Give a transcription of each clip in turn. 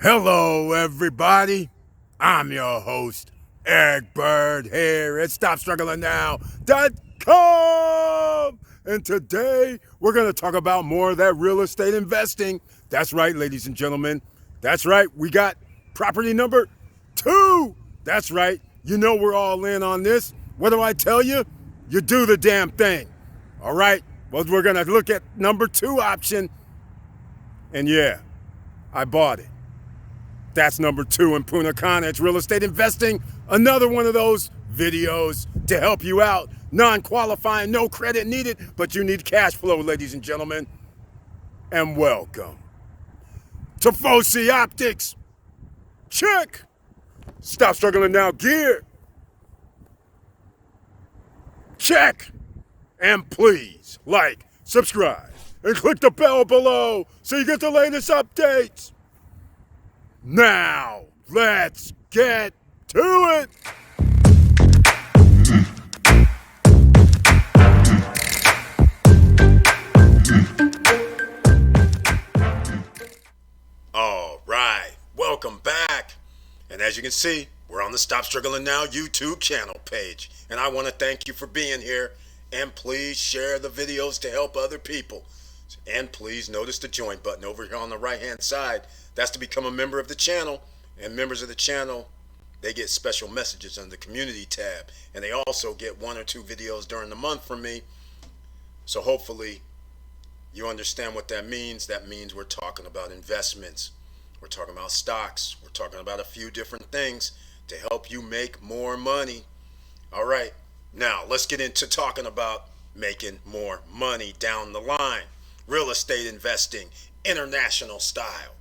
Hello, everybody. I'm your host, Eric Bird, here at StopStrugglingNow.com. And today, we're going to talk about more of that real estate investing. That's right, ladies and gentlemen. That's right. We got property number 2. That's right. You know we're all in on this. What do I tell you? You do the damn thing. All right. Well, we're going to look at number 2 option. And yeah, I bought it. That's number 2 in Punta Cana. It's real estate investing. Another one of those videos to help you out. Non-qualifying, no credit needed, but you need cash flow, ladies and gentlemen. And welcome to Foci Optics. Check. Stop struggling now. Gear. Check. And please like, subscribe, and click the bell below so you get the latest updates. Now, let's get to it. All right, welcome back. And as you can see, we're on the Stop Struggling Now YouTube channel page. And I want to thank you for being here. And please share the videos to help other people. And please notice the join button over here on the right hand side. That's to become a member of the channel. And members of the channel, they get special messages on the community tab. And they also get 1 or 2 videos during the month from me. So hopefully you understand what that means. That means we're talking about investments. We're talking about stocks. We're talking about a few different things to help you make more money. All right. Now let's get into talking about making more money down the line. Real estate investing, international style.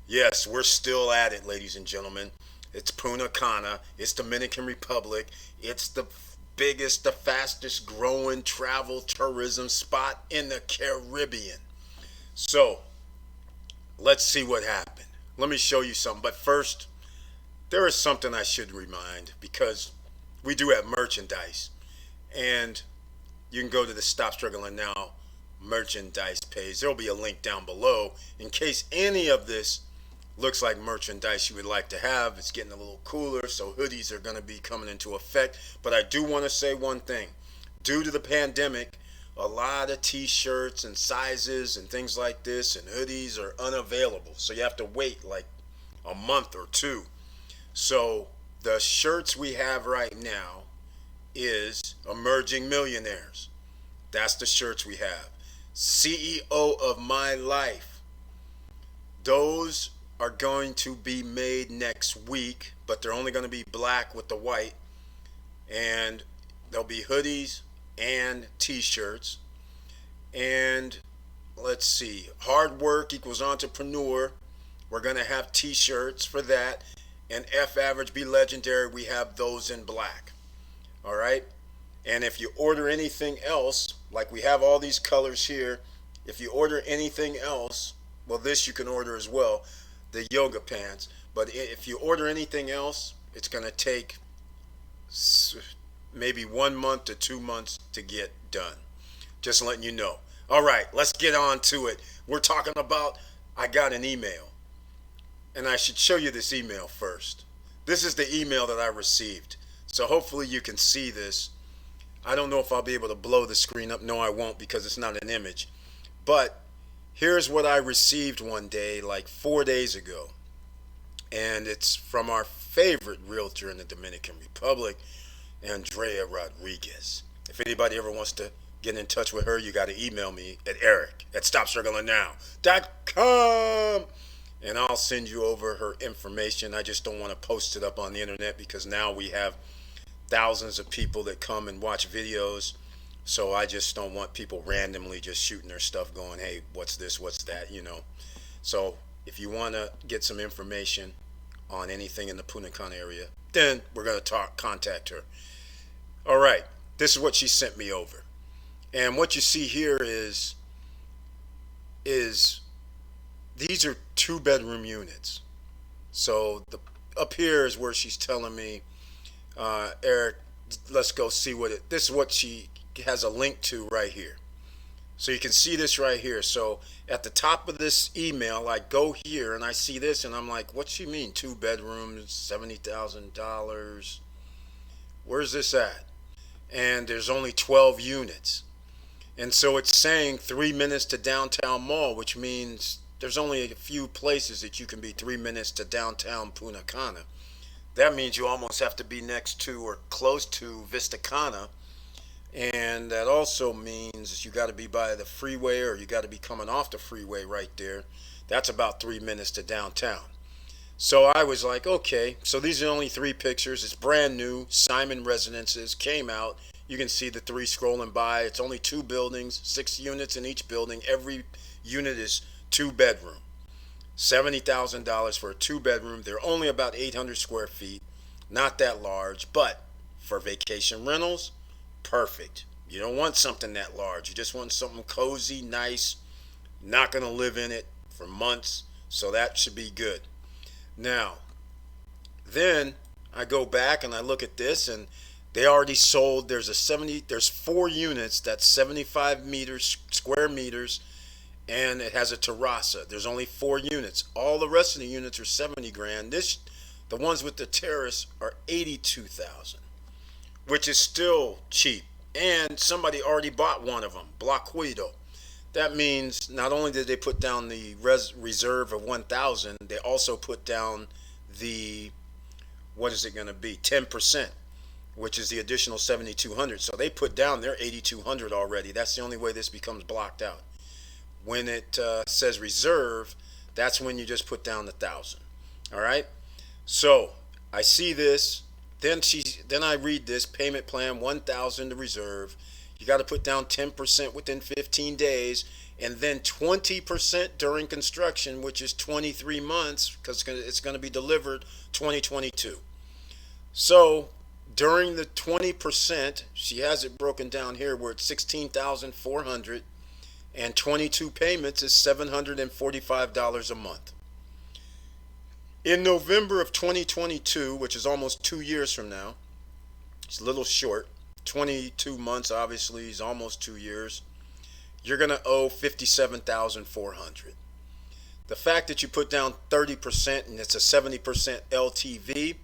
Yes, we're still at it, ladies and gentlemen. It's Punta Cana. It's Dominican Republic. It's the biggest, the fastest growing travel tourism spot in the Caribbean. So, let's see what happened. Let me show you something. But first, there is something I should remind because we do have merchandise. And you can go to the Stop Struggling Now merchandise page. There'll be a link down below in case any of this looks like merchandise you would like to have. It's getting a little cooler, so hoodies are going to be coming into effect. But I do want to say one thing. Due to the pandemic, a lot of t-shirts and sizes and things like this and hoodies are unavailable. So you have to wait like a month or 2. So the shirts we have right now is Emerging Millionaires. That's the shirts we have. CEO of My Life. Those are going to be made next week, but they're only going to be black with the white. And there'll be hoodies and t-shirts. And let's see, hard work equals entrepreneur. We're going to have t-shirts for that. And F average be legendary, we have those in black. All right. And if you order anything else, like we have all these colors here, if you order anything else, well, this you can order as well, the yoga pants. But if you order anything else, it's going to take maybe 1 month to 2 months to get done. Just letting you know. All right, let's get on to it. We're talking about, I got an email. And I should show you this email first. This is the email that I received. So hopefully you can see this. I don't know if I'll be able to blow the screen up. No, I won't because it's not an image. But here's what I received one day, like 4 days ago. And it's from our favorite realtor in the Dominican Republic, Andrea Rodriguez. If anybody ever wants to get in touch with her, you got to email me at eric@stopstrugglingnow.com. And I'll send you over her information. I just don't want to post it up on the internet because now we have thousands of people that come and watch videos. So I just don't want people randomly just shooting their stuff going, hey, what's this, what's that, you know. So if you want to get some information on anything in the Punta Cana area, then we're going to contact her. All right, this is what she sent me over. And what you see here is these are 2-bedroom units. So up here is where she's telling me, Eric, let's go see this is what she has a link to right here. So you can see this right here. So at the top of this email, I go here and I see this and I'm like, what you mean 2 bedrooms, $70,000? Where's this at? And there's only 12 units. And so it's saying 3 minutes to downtown mall, which means there's only a few places that you can be 3 minutes to downtown Punta Cana. That means you almost have to be next to or close to Vista Cana. And that also means you got to be by the freeway or you got to be coming off the freeway right there. That's about 3 minutes to downtown. So I was like, okay, so these are only 3 pictures. It's brand new. Simon Residences came out. You can see the 3 scrolling by. It's only 2 buildings, 6 units in each building. Every unit is 2 bedroom. $70,000 for a 2 bedroom. They're only about 800 square feet. Not that large, but for vacation rentals, perfect. You don't want something that large. You just want something cozy, nice, not going to live in it for months. So that should be good. Now, then I go back and I look at this and they already sold. There's 4 units that's 75 square meters, and it has a terraza. There's only 4 units. All the rest of the units are 70 grand. The ones with the terrace are 82,000, which is still cheap. And somebody already bought one of them, Blockwido. That means not only did they put down the reserve of 1,000, they also put down the, what is it going to be, 10%, which is the additional 7,200. So they put down their 8,200 already. That's the only way this becomes blocked out. When it says reserve, that's when you just put down the 1,000. All right. So I see this. Then I read this payment plan, 1,000 to reserve. You got to put down 10% within 15 days, and then 20% during construction, which is 23 months, because it's going to be delivered 2022. So during the 20%, she has it broken down here where it's 16,400, and 22 payments is $745 a month. In November of 2022, which is almost 2 years from now, it's a little short. 22 months obviously is almost 2 years. You're going to owe $57,400. The fact that you put down 30% and it's a 70% LTV,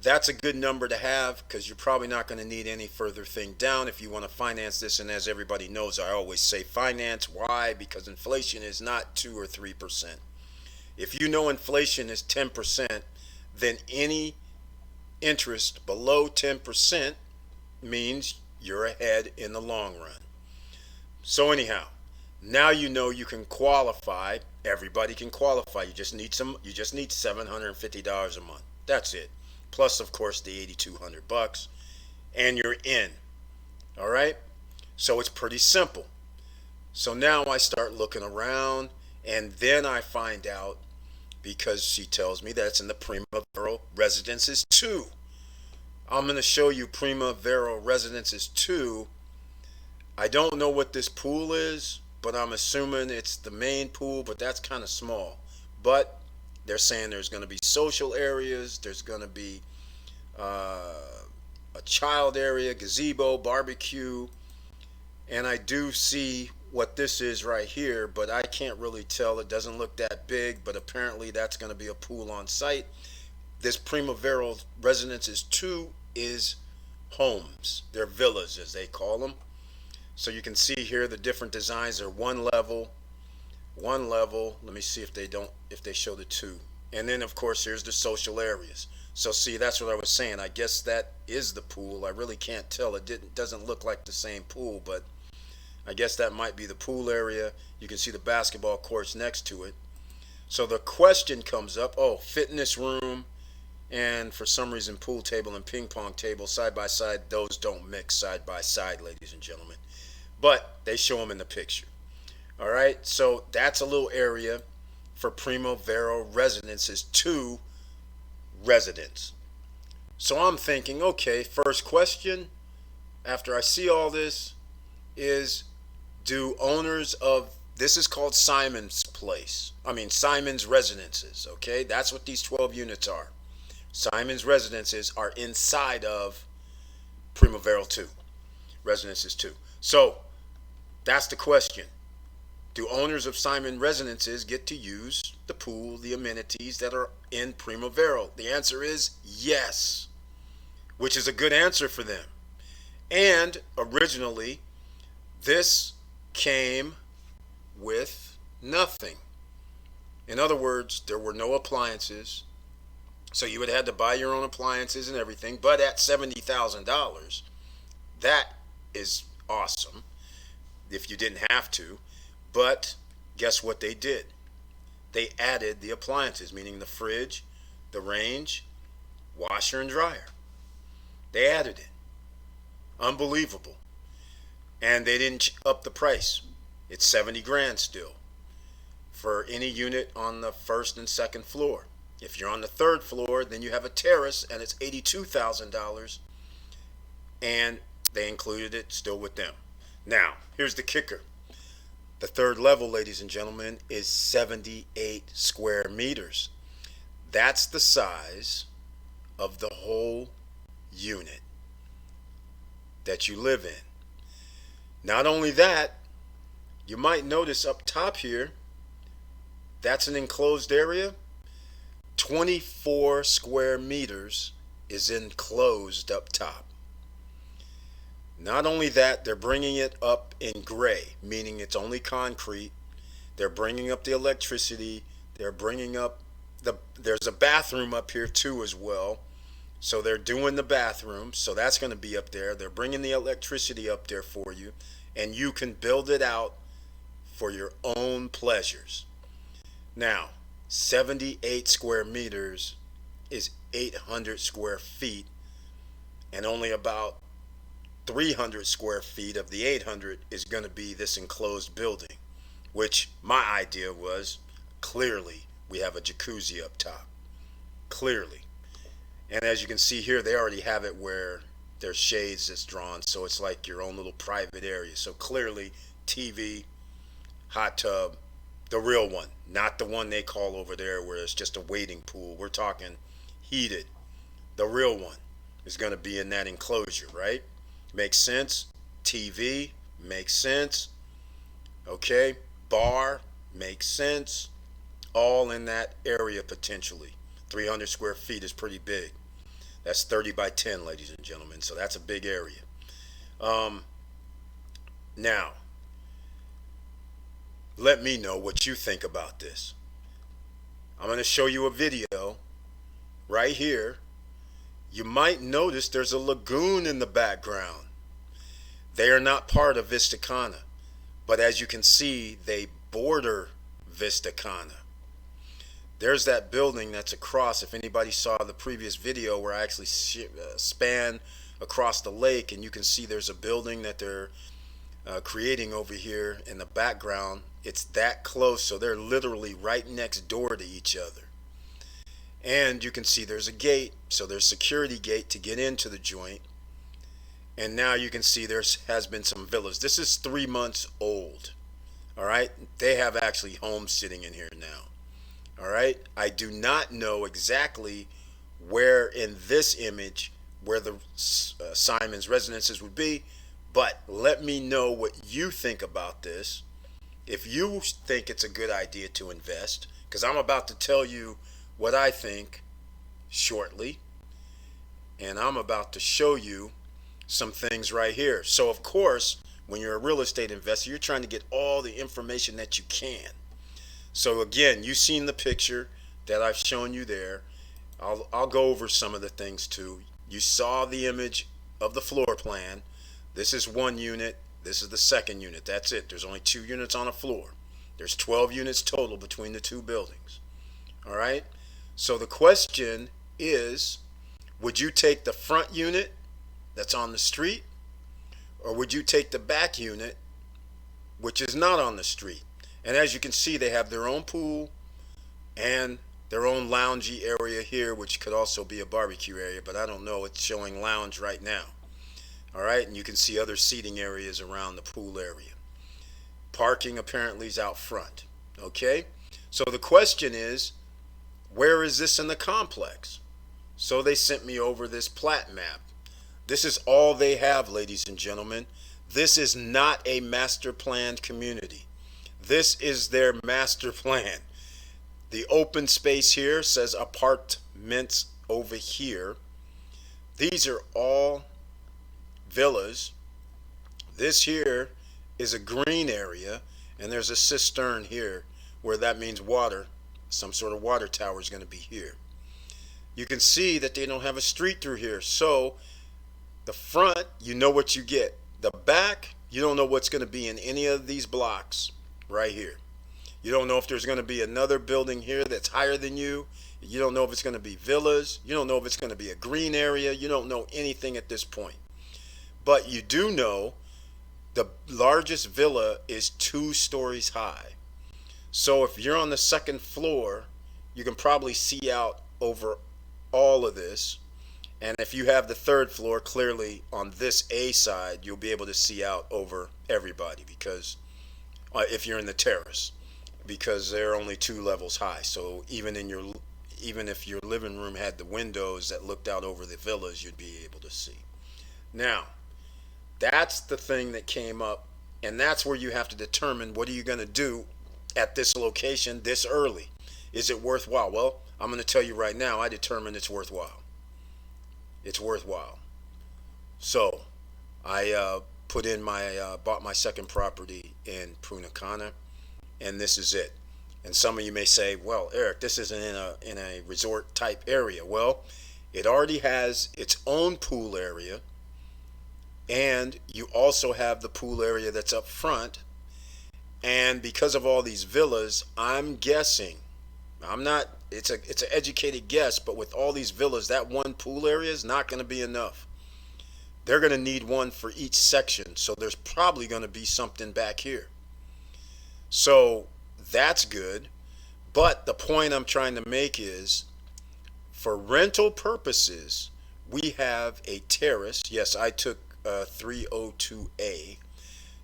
that's a good number to have, because you're probably not going to need any further thing down if you want to finance this. And as everybody knows, I always say finance. Why? Because inflation is not 2 or 3%. If you know inflation is 10%, then any interest below 10% means you're ahead in the long run. So anyhow, now you know you can qualify. Everybody can qualify. You just need $750 a month. That's it. Plus, of course, the $8,200, and you're in. All right. So it's pretty simple. So now I start looking around, and then I find out, because she tells me that it's in the Primavera Residences 2. I'm going to show you Primavera Residences 2. I don't know what this pool is, but I'm assuming it's the main pool, but that's kind of small. But they're saying there's going to be social areas, there's going to be a child area, gazebo, barbecue, and I do see what this is right here, but I can't really tell. It doesn't look that big, but apparently that's going to be a pool on site. This Primavera Residences 2 is homes. They're villas, as they call them. So you can see here the different designs are one level. Let me see if they show the 2. And then of course here's the social areas. So see, that's what I was saying. I guess that is the pool. I really can't tell. It doesn't look like the same pool, but I guess that might be the pool area. You can see the basketball courts next to it. So the question comes up, fitness room, and for some reason pool table and ping pong table side by side. Those don't mix side by side, ladies and gentlemen, but they show them in the picture. All right, so that's a little area for Primavera Residences 2 residents. So I'm thinking, okay, first question after I see all this is, do owners of, this is called Simon's Residences, okay? That's what these 12 units are. Simon's Residences are inside of Primavera 2, Residences 2. So That's the question. Do owners of Simon residences get to use the pool, the amenities that are in Primavera? The answer is yes, which is a good answer for them. And originally, this came with nothing. In other words, there were no appliances. So you would have to buy your own appliances and everything. But at $70,000, that is awesome if you didn't have to. But guess what they did? They added the appliances, meaning the fridge, the range, washer, and dryer. They added it. Unbelievable. And they didn't up the price. It's 70 grand still for any unit on the first and second floor. If you're on the third floor, then you have a terrace and it's $82,000, and they included it still with them. Now, here's the kicker. The third level, ladies and gentlemen, is 78 square meters. That's the size of the whole unit that you live in. Not only that, you might notice up top here, that's an enclosed area. 24 square meters is enclosed up top. Not only that, they're bringing it up in gray, meaning it's only concrete. They're bringing up the electricity. They're bringing up there's a bathroom up here too as well. So they're doing the bathroom. So that's going to be up there. They're bringing the electricity up there for you. And you can build it out for your own pleasures. Now, 78 square meters is 800 square feet, and only about 300 square feet of the 800 is going to be this enclosed building, which my idea was, clearly we have a jacuzzi up top. Clearly. And as you can see here, they already have it where there's shades that's drawn, so it's like your own little private area. So clearly, TV, hot tub, the real one, not the one they call over there where it's just a wading pool. We're talking heated. The real one is going to be in that enclosure, right? Makes sense. TV makes sense. Okay. Bar makes sense. All in that area potentially. 300 square feet is pretty big. That's 30 by 10, ladies and gentlemen. So that's a big area. Now, let me know what you think about this. I'm going to show you a video right here. You might notice there's a lagoon in the background. They are not part of Vista Cana, but as you can see, they border Vista Cana. There's that building that's across. If anybody saw the previous video where I actually span across the lake, and you can see there's a building that they're creating over here in the background. It's that close, so they're literally right next door to each other. And you can see there's a gate, so there's security gate to get into the joint. And now you can see there has been some villas. This is 3 months old. All right, they have actually homes sitting in here now. All right, I do not know exactly where in this image where the Simon's residences would be, but let me know what you think about this. If you think it's a good idea to invest, because I'm about to tell you what I think shortly, and I'm about to show you some things right here. So of course, when you're a real estate investor, you're trying to get all the information that you can. So again, you've seen the picture that I've shown you there. I'll go over some of the things too. You saw the image of the floor plan. This is one unit. This is the second unit. That's it. There's only 2 units on a floor. There's 12 units total between the 2 buildings. All right. So the question is, would you take the front unit that's on the street, or would you take the back unit, which is not on the street? And as you can see, they have their own pool and their own loungy area here, which could also be a barbecue area, but I don't know. It's showing lounge right now. All right, and you can see other seating areas around the pool area. Parking apparently is out front. Okay, so the question is, where is this in the complex? So they sent me over this plat map. This is all they have, ladies and gentlemen. This is not a master planned community. This is their master plan. The open space here says apartments over here. These are all villas. This here is a green area, and there's a cistern here where that means water. Some sort of water tower is going to be here. You can see that they don't have a street through here. So the front, you know what you get. The back, you don't know what's going to be in any of these blocks right here. You don't know if there's going to be another building here that's higher than you. You don't know if it's going to be villas. You don't know if it's going to be a green area. You don't know anything at this point. But you do know the largest villa is 2 stories high. So if you're on the second floor, you can probably see out over all of this. And if you have the third floor, clearly on this A side, you'll be able to see out over everybody, because if you're in the terrace, because they're only 2 levels high. So even if your living room had the windows that looked out over the villas, you'd be able to see. Now, that's the thing that came up, and that's where you have to determine what are you going to do at this location this early. Is it worthwhile? Well, I'm going to tell you right now, I determined it's worthwhile. It's worthwhile. So I bought my second property in Punta Cana, and this is it. And some of you may say, well, Eric, this isn't in a resort type area. Well, it already has its own pool area, and you also have the pool area that's up front. And because of all these villas, I'm guessing, it's an educated guess, but with all these villas, that one pool area is not going to be enough. They're going to need one for each section, so there's probably going to be something back here. So that's good, but the point I'm trying to make is, for rental purposes, we have a terrace. Yes, I took 302A.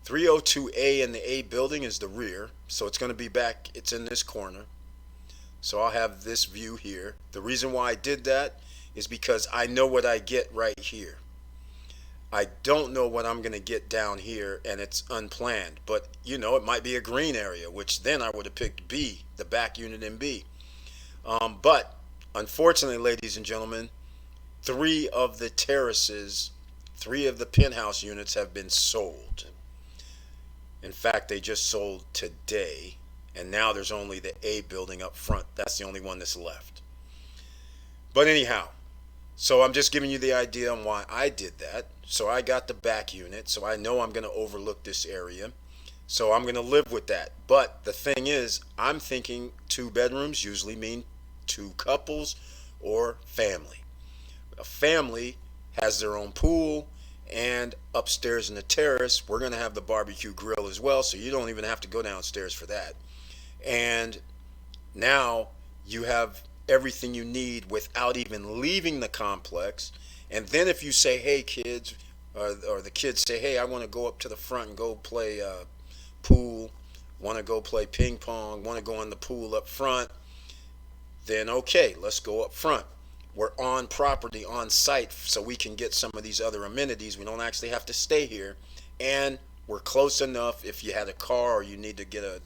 302A in the A building is the rear, so it's going to be back, it's in this corner. So I'll have this view here. The reason why I did that is because I know what I get right here. I don't know what I'm going to get down here, and it's unplanned. But, it might be a green area, which then I would have picked B, the back unit in B. But, unfortunately, ladies and gentlemen, 3 of the terraces, 3 of the penthouse units have been sold. In fact, they just sold today, and now there's only the A building up front. That's the only one that's left. But anyhow, so I'm just giving you the idea on why I did that. So I got the back unit, so I know I'm going to overlook this area. So I'm going to live with that. But the thing is, I'm thinking 2 bedrooms usually mean 2 couples or family. A family has their own pool, and upstairs in the terrace, we're going to have the barbecue grill as well, so you don't even have to go downstairs for that. And now you have everything you need without even leaving the complex. And then if you say, hey kids, or the kids say, hey, I want to go up to the front and go play pool, want to go play ping pong, want to go in the pool up front, then okay, let's go up front. We're on property, on site, so we can get some of these other amenities. We don't actually have to stay here. And we're close enough, if you had a car or you need to get a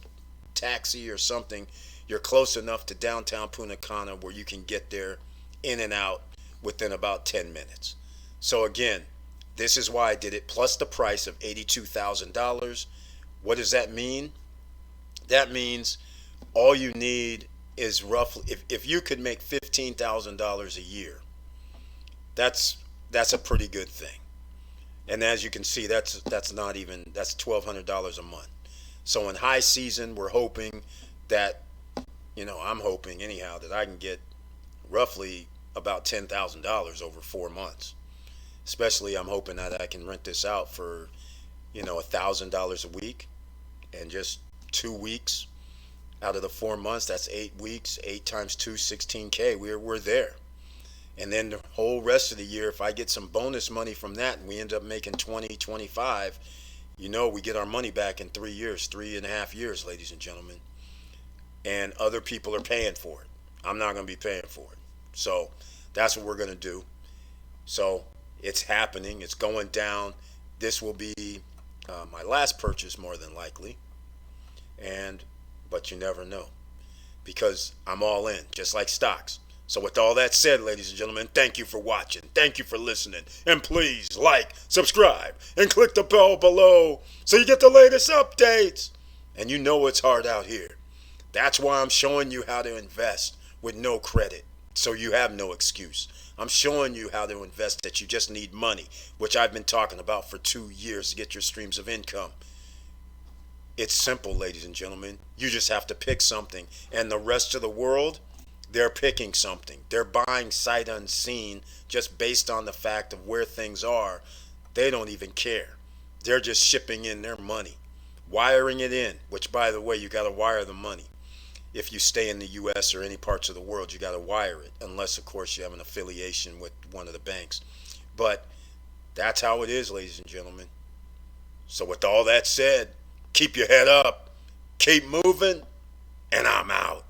taxi or something, you're close enough to downtown Punta Cana where you can get there in and out within about 10 minutes. So again, this is why I did it, plus the price of $82,000. What does that mean? That means all you need is roughly, if you could make $15,000 a year, that's a pretty good thing. And as you can see, that's $1,200 a month. So in high season, we're hoping that, I'm hoping anyhow that I can get roughly about $10,000 over 4 months. Especially, I'm hoping that I can rent this out for, $1,000 a week, and just 2 weeks out of the 4 months, that's 8 weeks, 8 times 2, 16K. We're there. And then the whole rest of the year, if I get some bonus money from that and we end up making 20, 25, we get our money back in 3 years, 3.5 years, ladies and gentlemen. And other people are paying for it. I'm not going to be paying for it. So that's what we're going to do. So it's happening. It's going down. This will be my last purchase more than likely. And but you never know, because I'm all in, just like stocks. So with all that said, ladies and gentlemen, thank you for watching. Thank you for listening. And please like, subscribe, and click the bell below so you get the latest updates. And you know it's hard out here. That's why I'm showing you how to invest with no credit, so you have no excuse. I'm showing you how to invest that you just need money, which I've been talking about for 2 years to get your streams of income. It's simple, ladies and gentlemen. You just have to pick something. And the rest of the world, they're picking something. They're buying sight unseen just based on the fact of where things are. They don't even care. They're just shipping in their money, wiring it in, which, by the way, you got to wire the money. If you stay in the U.S. or any parts of the world, you got to wire it, unless, of course, you have an affiliation with one of the banks. But that's how it is, ladies and gentlemen. So with all that said, keep your head up, keep moving, and I'm out.